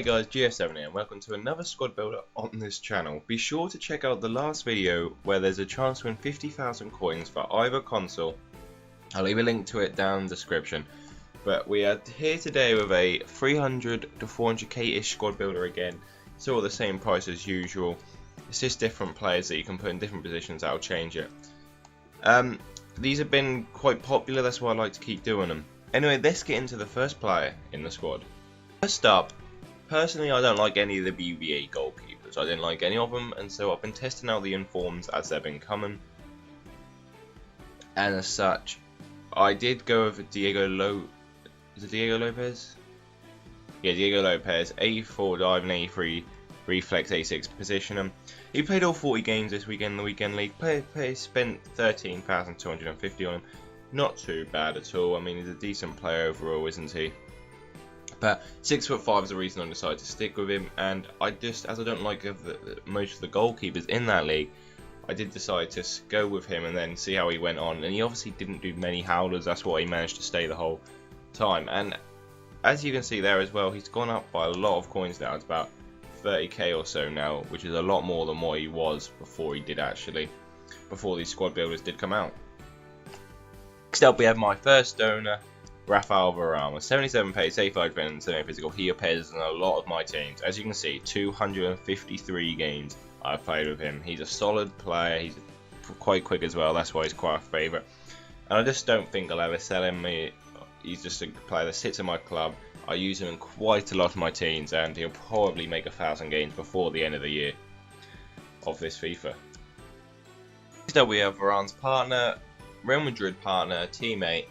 guys, GF7 here and welcome to another squad builder on this channel. Be sure to check out the last video where there's a chance to win 50,000 coins for either console. I'll leave a link to it down in the description. But we are here today with a 300 to 400k-ish squad builder again. It's all the same price as usual. It's just different players that you can put in different positions that'll change it. These have been quite popular, that's why I like to keep doing them. Anyway, let's get into the first player in the squad. First up, personally I don't like any of the BBA goalkeepers. I didn't like any of them, and so I've been testing out the informs as they've been coming. And as such, I did go with Diego Lopez? Yeah, Diego Lopez, 84 dive and 83 reflex, 86 position. He played all 40 games this weekend in the weekend league. Spent 13,250 on him. Not too bad at all. I mean, he's a decent player overall, isn't he? But 6'5" is the reason I decided to stick with him, and as I don't like most of the goalkeepers in that league, I did decide to go with him and then see how he went on. And he obviously didn't do many howlers, that's why he managed to stay the whole time. And as you can see there as well, he's gone up by a lot of coins now. It's about 30k or so now, which is a lot more than what he was before before these squad builders did come out. Next up we have my first donor, Rafael Varane, with 77 pace, 85 defense, 78 physical. He appears in a lot of my teams. As you can see, 253 games I've played with him. He's a solid player, he's quite quick as well, that's why he's quite a favourite. And I just don't think I'll ever sell him. He's just a player that sits in my club. I use him in quite a lot of my teams, and he'll probably make 1,000 games before the end of the year of this FIFA. Next up we have Varane's partner, Real Madrid partner, teammate,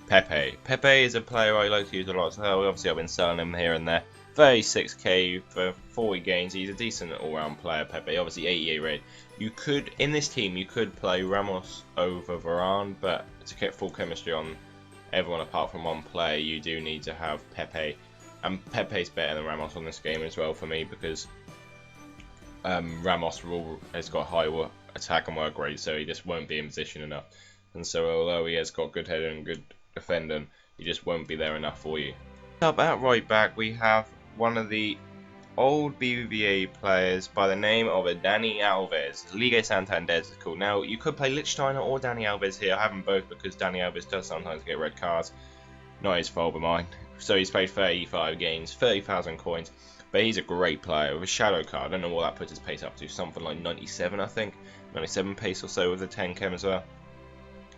Pepe. Pepe is a player I like to use a lot, so obviously I've been selling him here and there. 36k for 40 games. He's a decent all-round player, Pepe. Obviously 88 rated. You could, in this team, you could play Ramos over Varane, but to get full chemistry on everyone apart from one player, you do need to have Pepe. And Pepe's better than Ramos on this game as well for me, because Ramos has got high attack and work rate, so he just won't be in position enough. And so although he has got good header and good defending, he just won't be there enough for you. Up at right back we have one of the old BBVA players by the name of Dani Alves. Liga Santander is called. Now you could play Lichtsteiner or Dani Alves here. I have them both because Dani Alves does sometimes get red cards. Not his fault but mine. So he's played 35 games, 30,000 coins. But he's a great player with a shadow card. I don't know what that puts his pace up to. Something like 97 I think. 97 pace or so with a 10 chem as well.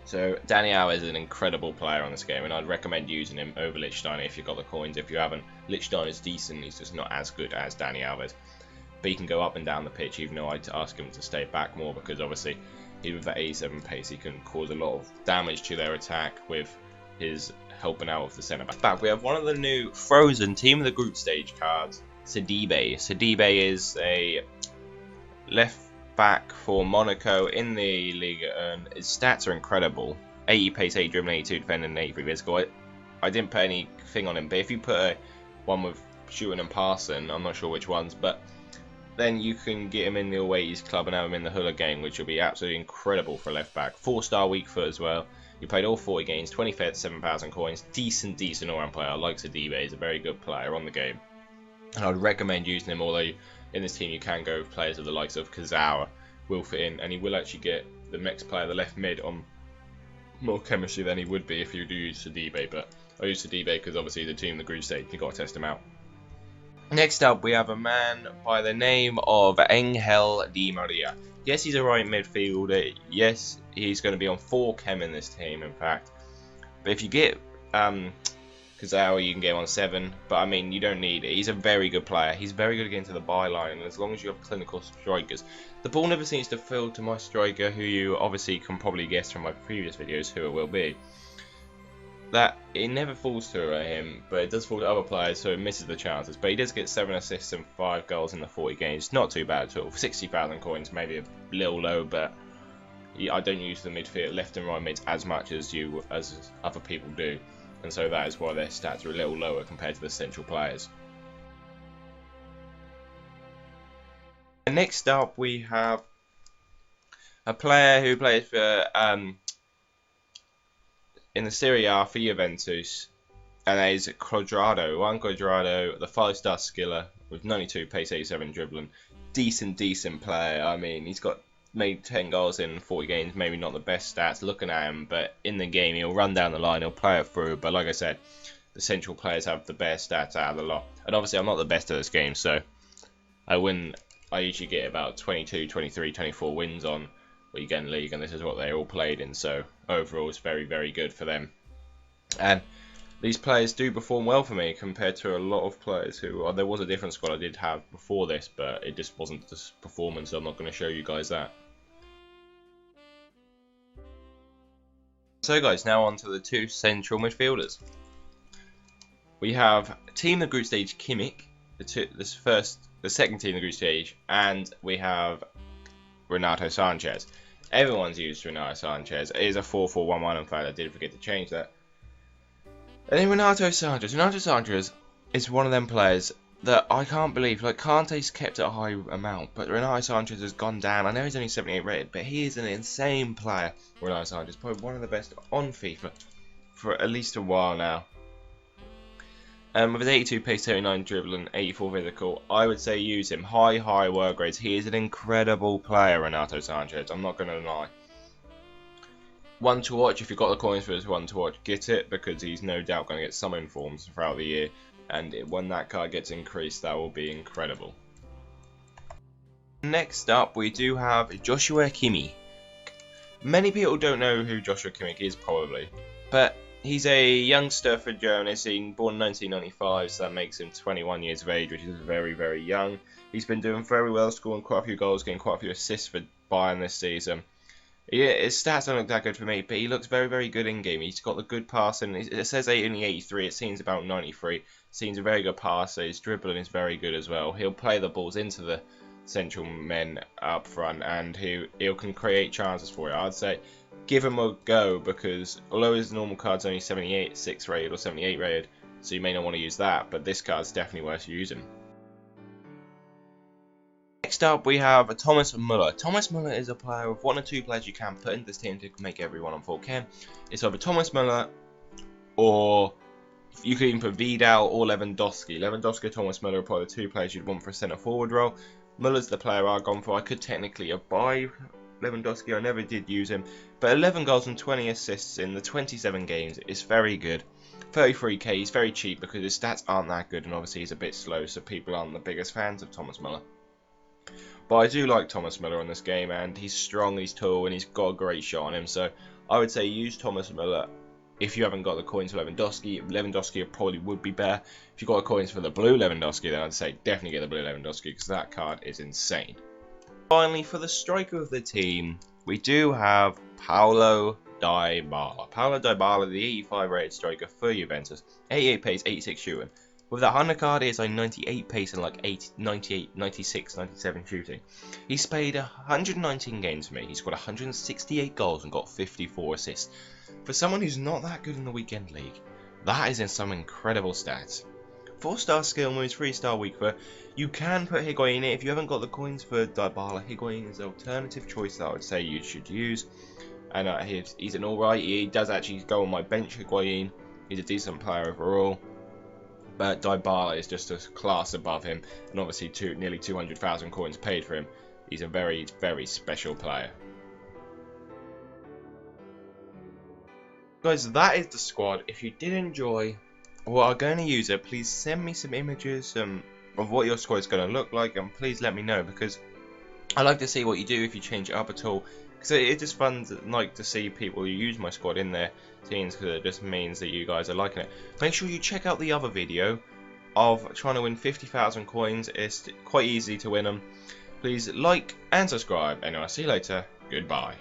So Dani Alves is an incredible player on this game, and I'd recommend using him over Lichtsteiner if you've got the coins. If you haven't, Lichtsteiner's decent, he's just not as good as Dani Alves. But he can go up and down the pitch, even though I'd ask him to stay back more, because obviously with that 87 pace he can cause a lot of damage to their attack with his helping out with the centre back. We have one of the new frozen team of the group stage cards, Sidibe. Sidibe is a left back for Monaco in the Liga, and his stats are incredible. 80 pace, 8 dribbling, 82 defending, 83 physical. I didn't put anything on him, but if you put one with shooting and passing, I'm not sure which ones, but then you can get him in the Aways club and have him in the Huller game, which will be absolutely incredible for left back. 4-star weak foot as well. He played all 40 games, 25th, 7,000 coins. Decent all-round player. I like Sidibe. He's a very good player on the game, and I'd recommend using him, although in this team you can go with players of the likes of Kazawa will fit in, and he will actually get the next player, the left mid, on more chemistry than he would be if you do use Sidibe. But I use Sidibe because obviously the team in the group stage, you've got to test him out. Next up we have a man by the name of Angel Di Maria. Yes, he's a right midfielder. Yes, he's going to be on 4 chem in this team, in fact. But if you get Kazawa, you can get him on 7, but I mean, you don't need it. He's a very good player. He's very good getting to the byline, and as long as you have clinical strikers. The ball never seems to fill to my striker, who you obviously can probably guess from my previous videos who it will be. That it never falls to him, but it does fall to other players, so it misses the chances. But he does get 7 assists and 5 goals in the 40 games. Not too bad at all. 60,000 coins, maybe a little low, but I don't use the midfield, left and right mids as much as other people do. And so that is why their stats are a little lower compared to the central players. And next up we have a player who plays for in the Serie A for Juventus. And that is Quadrado. Juan Quadrado, the 5-star skiller with 92 pace, 87 dribbling. Decent player. I mean, he's got made 10 goals in 40 games. Maybe not the best stats looking at him, but in the game he'll run down the line, he'll play it through. But like I said, the central players have the best stats out of the lot. And obviously I'm not the best at this game, so I usually get about 22, 23, 24 wins on what you get in the league, and this is what they all played in. So overall it's very good for them. And these players do perform well for me compared to a lot of players who, there was a different squad I did have before this, but it just wasn't this performance, so I'm not going to show you guys that. So guys, now on to the two central midfielders. We have team of the group stage Kimmich, the second team of the group stage, and we have Renato Sanchez. Everyone's used Renato Sanchez. It is a 4-4-1-1, in fact I did forget to change that. And then Renato Sanchez is one of them players that I can't believe. Like, Kante's kept at a high amount, but Renato Sanchez has gone down. I know he's only 78 rated, but he is an insane player. Renato Sanchez, probably one of the best on FIFA for at least a while now. With his 82 pace, 79 dribbling, 84 physical, I would say use him. High work rates. He is an incredible player, Renato Sanchez. I'm not going to lie. One to watch, if you've got the coins for this one to watch, get it, because he's no doubt going to get some informs throughout the year, and when that card gets increased, that will be incredible. Next up, we do have Joshua Kimmich. Many people don't know who Joshua Kimmich is, probably, but he's a youngster for Germany, born in 1995, so that makes him 21 years of age, which is very young. He's been doing very well, scoring quite a few goals, getting quite a few assists for Bayern this season. Yeah, his stats don't look that good for me, but he looks very good in game. He's got the good passing. It says only 83. It seems about 93. Seems a very good passer. His dribbling is very good as well. He'll play the balls into the central men up front, and he can create chances for you. I'd say give him a go, because although his normal card's only 76 rated or 78 rated, so you may not want to use that, but this card's definitely worth using. Next up, we have Thomas Muller. Thomas Muller is a player with one or two players you can put into this team to make everyone on 4K. It's either Thomas Muller, or you could even put Vidal or Lewandowski. Lewandowski or Thomas Muller are probably the two players you'd want for a centre forward role. Muller's the player I've gone for. I could technically buy Lewandowski, I never did use him, but 11 goals and 20 assists in the 27 games is very good. 33k, he's very cheap because his stats aren't that good, and obviously he's a bit slow, so people aren't the biggest fans of Thomas Muller. But I do like Thomas Muller in this game, and he's strong, he's tall, and he's got a great shot on him. So I would say use Thomas Muller if you haven't got the coins for Lewandowski. Lewandowski probably would be better. If you've got the coins for the blue Lewandowski, then I'd say definitely get the blue Lewandowski, because that card is insane. Finally, for the striker of the team, we do have Paulo Dybala. Paulo Dybala, the 85 rated striker for Juventus. 88 pace, 86 shooting. With that 100 card, he is like 98 pace and like 98, 96, 97 shooting. He's played 119 games for me. He's got 168 goals and got 54 assists. For someone who's not that good in the weekend league, that is in some incredible stats. 4-star skill moves, 3-star weak foot. You can put Higuain in it. If you haven't got the coins for Dybala, Higuain is an alternative choice that I would say you should use. And he's an alright. He does actually go on my bench, Higuain. He's a decent player overall. But Dybala is just a class above him, and obviously nearly 200,000 coins paid for him. He's a very special player. Guys, that is the squad. If you did enjoy or are going to use it, please send me some images of what your squad is going to look like, and please let me know, because I like to see what you do if you change it up at all. Because it's just fun to see people who use my squad in their teams, because it just means that you guys are liking it. Make sure you check out the other video of trying to win 50,000 coins. It's quite easy to win them. Please like and subscribe, and I'll see you later. Goodbye.